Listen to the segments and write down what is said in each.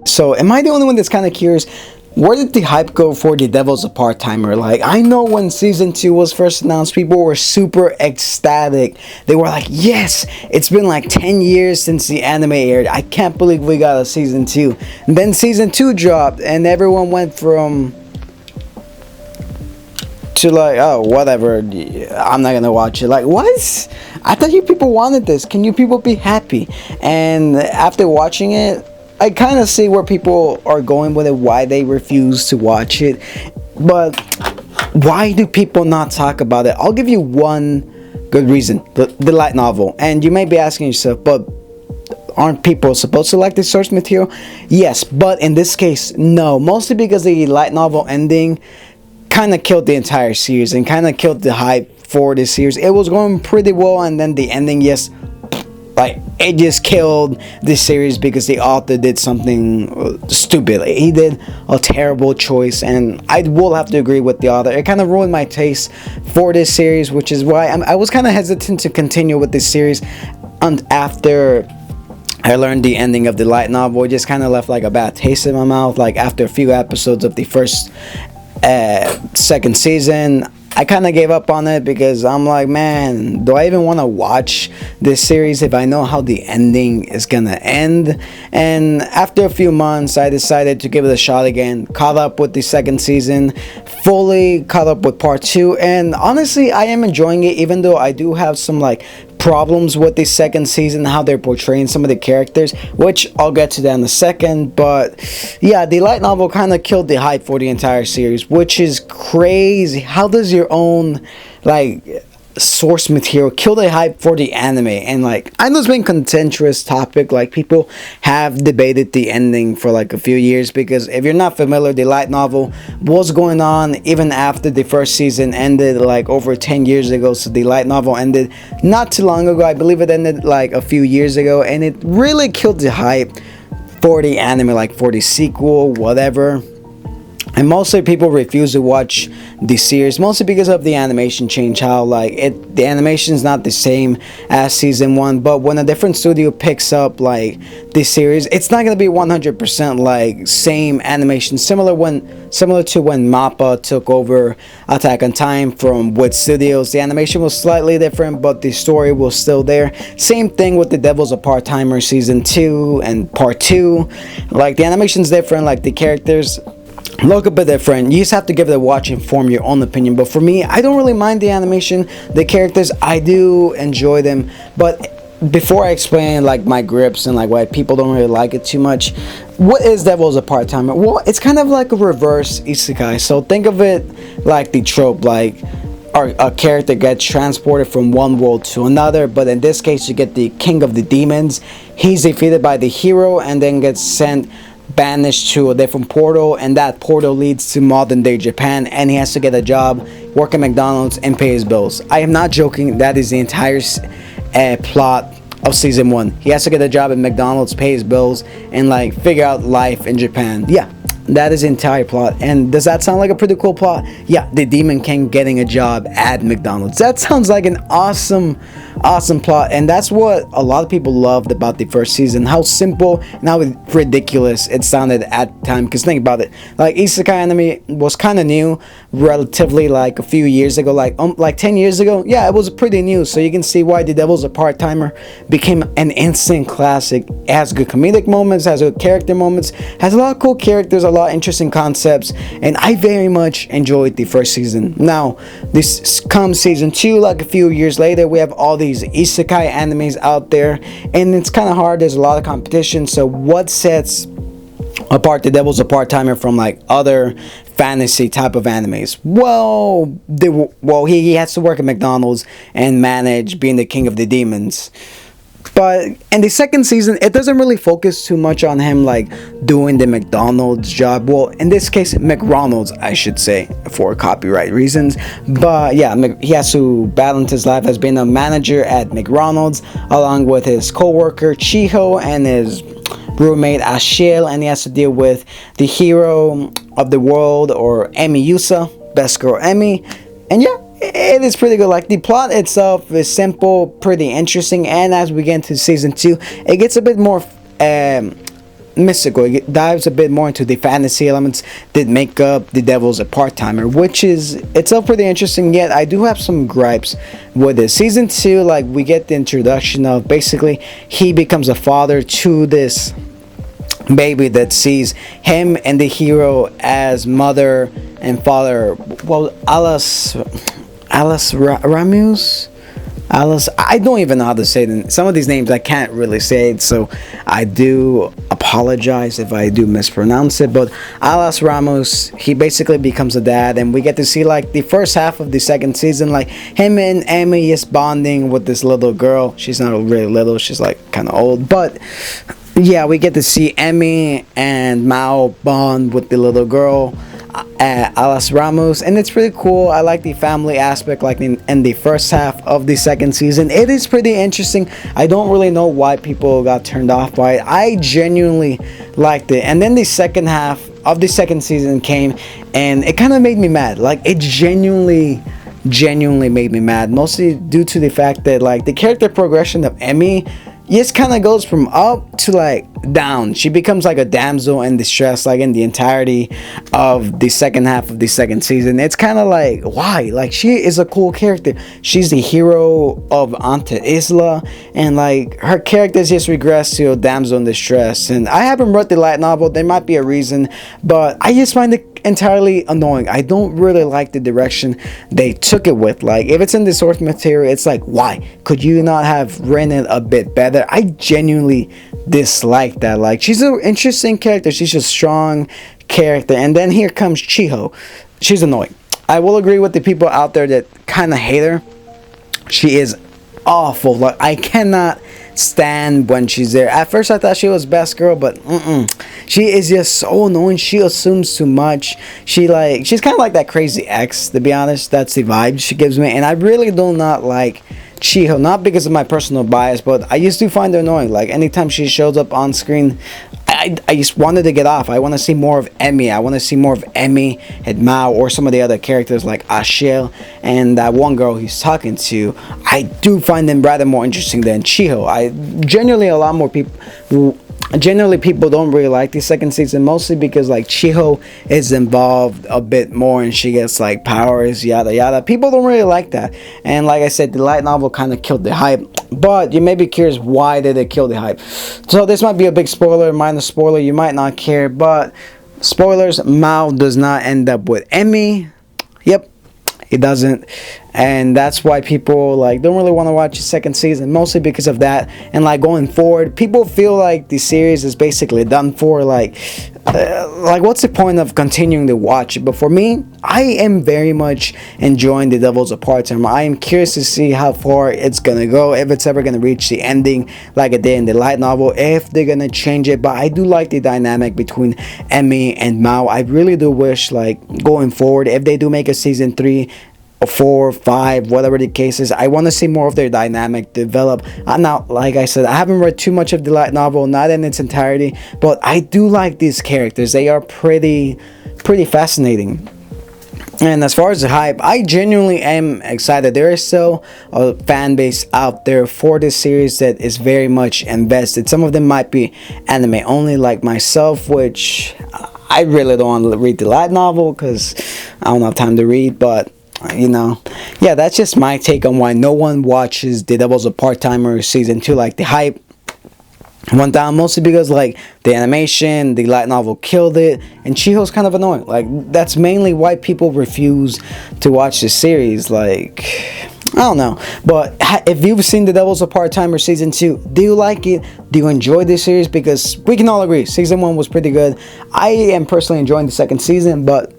So, am I the only one that's kind of curious? Where did the hype go for The Devil's a Part-Timer? Like, I know when season 2 was first announced, people were super ecstatic. They were like, yes, it's been like 10 years since the anime aired. I can't believe we got a season 2. And then season 2 dropped, and everyone went from to like, oh, whatever, I'm not gonna watch it. Like, what? I thought you people wanted this. Can you people be happy? And after watching it, I kind of see where people are going with it, why they refuse to watch it. But why do people not talk about it? I'll give you one good reason. The light novel. And you may be asking yourself, but aren't people supposed to like the source material? Yes, but in this case, no. Mostly because the light novel ending kind of killed the entire series and kind of killed the hype for the series. It was going pretty well, and then the ending, yes, like, it just killed this series because the author did something stupid. He did a terrible choice, and I will have to agree with the author. It kind of ruined my taste for this series, which is why I was kind of hesitant to continue with this series. And after I learned the ending of the light novel, it just kind of left like a bad taste in my mouth. Like, after a few episodes of the second season, I kind of gave up on it because I'm like, man, do I even want to watch this series if I know how the ending is gonna end? And after a few months, I decided to give it a shot again. Caught up with the second season, fully caught up with part 2, and honestly, I am enjoying it, even though I do have some like problems with the second season, how they're portraying some of the characters, which I'll get to that in a second. But yeah, the light novel kind of killed the hype for the entire series, which is crazy. How does your own like source material kill the hype for the anime? And like, I know it's been a contentious topic, like people have debated the ending for like a few years, because if you're not familiar, the light novel was going on even after the first season ended, like over 10 years ago. So the light novel ended not too long ago. I believe it ended like a few years ago, and it really killed the hype for the anime, like for the sequel, whatever. And mostly people refuse to watch the series, mostly because of the animation change, how like the animation is not the same as season 1, but when a different studio picks up like the series, it's not going to be 100% like same animation, similar to when MAPPA took over Attack on Titan from Wood Studios. The animation was slightly different, but the story was still there. Same thing with The Devil's a Part-Timer season 2 and part 2. Like, the animation's different, like the characters look a bit different. You just have to give it a watch and form your own opinion. But for me, I don't really mind the animation. The characters, I do enjoy them. But before I explain like my grips and like why people don't really like it too much, what is Devil's a Part-Timer? Well, it's kind of like a reverse isekai. So think of it like the trope, like a character gets transported from one world to another, but in this case you get the king of the demons. He's defeated by the hero and then gets banished to a different portal, and that portal leads to modern day Japan, and he has to get a job, work at McDonald's, and pay his bills. I am not joking. That is the entire plot of season 1. He has to get a job at McDonald's, pay his bills, and like figure out life in Japan. Yeah, that is the entire plot. And does that sound like a pretty cool plot? Yeah, the Demon King getting a job at McDonald's. That sounds like an awesome plot, and that's what a lot of people loved about the first season, how simple and how ridiculous it sounded at the time. Because think about it, like isekai anime was kind of new, relatively, like a few years ago, like 10 years ago. Yeah, it was pretty new, so you can see why The Devil's a Part-Timer became an instant classic. It has good comedic moments, has good character moments, has a lot of cool characters, a lot of interesting concepts, and I very much enjoyed the first season. Now, this comes season 2, like a few years later, we have all these isekai animes out there, and it's kind of hard. There's a lot of competition. So what sets apart The Devil's a Part-Timer from like other fantasy type of animes? Well, he has to work at McDonald's and manage being the king of the demons. But in the second season, it doesn't really focus too much on him like doing the McDonald's job. Well, in this case, McRonald's, I should say, for copyright reasons. But yeah, he has to balance his life as being a manager at McRonald's, along with his co-worker Chiho and his roommate Ashiel, and he has to deal with the hero of the world, or Emi Yusa, best girl Emi. And yeah, it is pretty good. Like, the plot itself is simple, pretty interesting, and as we get into season 2, it gets a bit more mystical. It dives a bit more into the fantasy elements that make up the devil's a part-timer, which is itself pretty interesting. Yet I do have some gripes with it. Season 2, like, we get the introduction of basically he becomes a father to this baby that sees him and the hero as mother and father. Well, Ramus, Alice, I don't even know how to say it. Some of these names I can't really say it, so I do apologize if I do mispronounce it. But Alice Ramos, he basically becomes a dad, and we get to see like the first half of the second season, like him and Amy is bonding with this little girl. She's not really little, she's like kind of old, but yeah, we get to see Emmy and Mao bond with the little girl, Alice Ramos, and it's pretty cool. I like the family aspect, like in the first half of the second season. It is pretty interesting. I don't really know why people got turned off by it. I genuinely liked it. And then the second half of the second season came, and it kind of made me mad. Like, it genuinely made me mad, mostly due to the fact that like the character progression of Emmy just kind of goes from up to like down. She becomes like a damsel in distress, like in the entirety of the second half of the second season. It's kind of like, why? Like, she is a cool character. She's the hero of Ante Isla, and like her characters just regress to a damsel in distress. And I haven't read the light novel. There might be a reason, but I just find it entirely annoying. I don't really like the direction they took it with. Like, if it's in the source material, it's like, why could you not have written it a bit better? I genuinely dislike that. Like, she's an interesting character, she's a strong character, and then here comes Chiho. She's annoying. I will agree with the people out there that kind of hate her. She is awful. Like, I cannot stand when she's there. At first I thought she was best girl, but she is just so annoying. She assumes too much. She's kind of like that crazy ex, to be honest. That's the vibe she gives me, and I really do not like Chiho, not because of my personal bias, but I used to find her annoying. Like, anytime she shows up on screen, I just wanted to get off. I want to see more of Emmy. I want to see more of Emmy and Mao, or some of the other characters like Ashil and that one girl he's talking to. I do find them rather more interesting than Chiho. Generally people don't really like the second season, mostly because like Chiho is involved a bit more and she gets like powers, yada yada. People don't really like that, and like I said, the light novel kind of killed the hype. But you may be curious, why did it kill the hype? So this might be a big spoiler, minor spoiler, you might not care, but spoilers: Mao does not end up with Emmy. Yep, it doesn't, and that's why people like don't really want to watch the second season, mostly because of that. And like going forward, people feel like the series is basically done for. Like what's the point of continuing to watch it? But for me, I am very much enjoying The Devil's a Part-Timer. I am curious to see how far it's gonna go, if it's ever gonna reach the ending like it did in the light novel, if they're gonna change it. But I do like the dynamic between Emmy and Mao. I really do wish, like, going forward, if they do make a season 3 or 4, 5, whatever the case is, I want to see more of their dynamic develop. Now, like I said, I haven't read too much of the light novel, not in its entirety, but I do like these characters. They are pretty fascinating. And as far as the hype, I genuinely am excited. There is still a fan base out there for this series that is very much invested. Some of them might be anime only, like myself, which I really don't want to read the light novel because I don't have time to read. But you know, yeah, that's just my take on why no one watches The Devil's a Part-Timer season 2. Like, the hype went down mostly because like the animation, the light novel killed it, and Chiho's kind of annoying. Like, that's mainly why people refuse to watch the series. Like, I don't know, but if you've seen The Devil's a Part-Timer season 2, do you like it? Do you enjoy this series? Because we can all agree season 1 was pretty good. I am personally enjoying the second season, but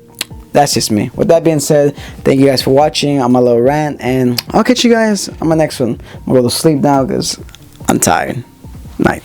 that's just me. With that being said, thank you guys for watching on my little rant, and I'll catch you guys on my next one. I'm gonna go to sleep now because I'm tired. Night.